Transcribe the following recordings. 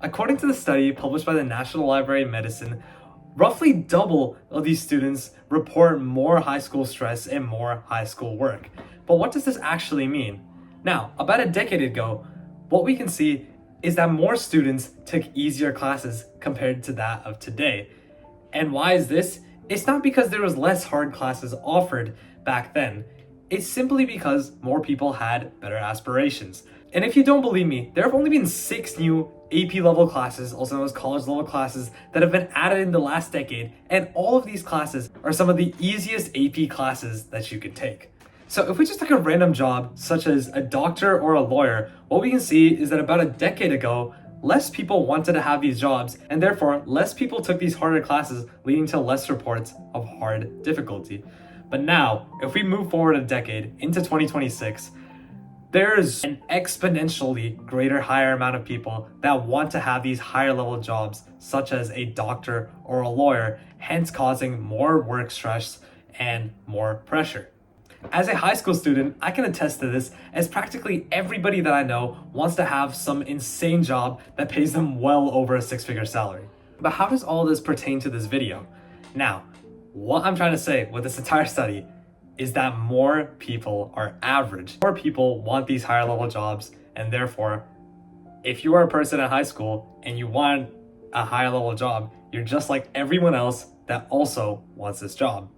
According to the study published by the National Library of Medicine, roughly double of these students report more high school stress and more high school work. But what does this actually mean? Now, about a decade ago, what we can see is that more students took easier classes compared to that of today. And why is this? It's not because there was less hard classes offered back then. It's simply because more people had better aspirations. And if you don't believe me, there have only been 6 new AP level classes, also known as college level classes, that have been added in the last decade, and all of these classes are some of the easiest AP classes that you could take. So if we just take a random job, such as a doctor or a lawyer, what we can see is that about a decade ago, less people wanted to have these jobs, and therefore less people took these harder classes, leading to less reports of hard difficulty. But now, if we move forward a decade into 2026, there's an exponentially greater higher amount of people that want to have these higher level jobs, such as a doctor or a lawyer, hence causing more work stress and more pressure. As a high school student, I can attest to this, as practically everybody that I know wants to have some insane job that pays them well over a 6-figure salary. But how does all this pertain to this video? Now, what I'm trying to say with this entire study is that more people are average. More people want these higher level jobs, and therefore, if you are a person in high school and you want a higher level job, you're just like everyone else that also wants this job.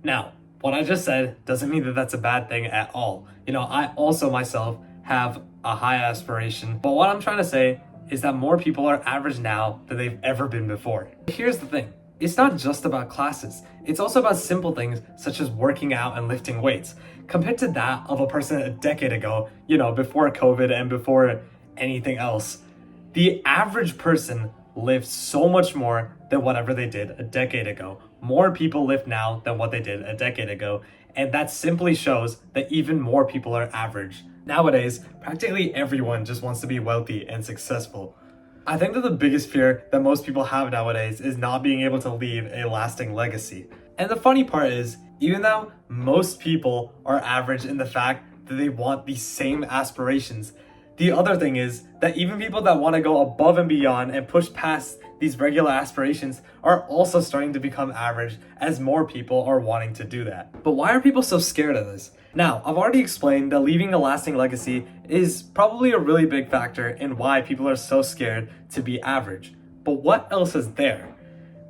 Now, what I just said doesn't mean that that's a bad thing at all. I also myself have a high aspiration, but what I'm trying to say is that more people are average now than they've ever been before. Here's the thing. It's not just about classes. It's also about simple things such as working out and lifting weights. Compared to that of a person a decade ago, before COVID and before anything else, the average person lifts so much more than whatever they did a decade ago. More people lift now than what they did a decade ago, and that simply shows that even more people are average. Nowadays, practically everyone just wants to be wealthy and successful. I think that the biggest fear that most people have nowadays is not being able to leave a lasting legacy. And the funny part is, even though most people are average in the fact that they want the same aspirations, the other thing is that even people that want to go above and beyond and push past these regular aspirations are also starting to become average, as more people are wanting to do that. But why are people so scared of this? Now, I've already explained that leaving a lasting legacy is probably a really big factor in why people are so scared to be average. But what else is there?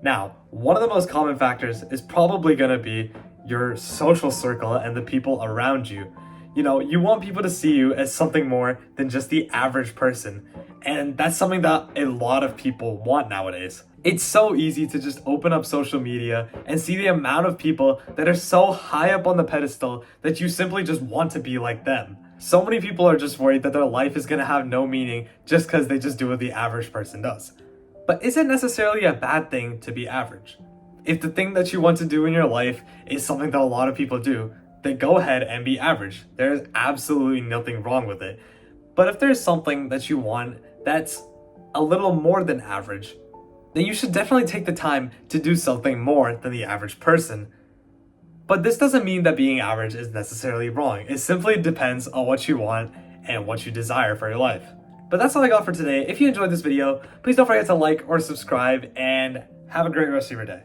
Now, one of the most common factors is probably going to be your social circle and the people around you. You want people to see you as something more than just the average person. And that's something that a lot of people want nowadays. It's so easy to just open up social media and see the amount of people that are so high up on the pedestal that you simply just want to be like them. So many people are just worried that their life is going to have no meaning just because they just do what the average person does. But is it necessarily a bad thing to be average? If the thing that you want to do in your life is something that a lot of people do, then go ahead and be average. There's absolutely nothing wrong with it. But if there's something that you want that's a little more than average, then you should definitely take the time to do something more than the average person. But this doesn't mean that being average is necessarily wrong. It simply depends on what you want and what you desire for your life. But that's all I got for today. If you enjoyed this video, please don't forget to like or subscribe, and have a great rest of your day.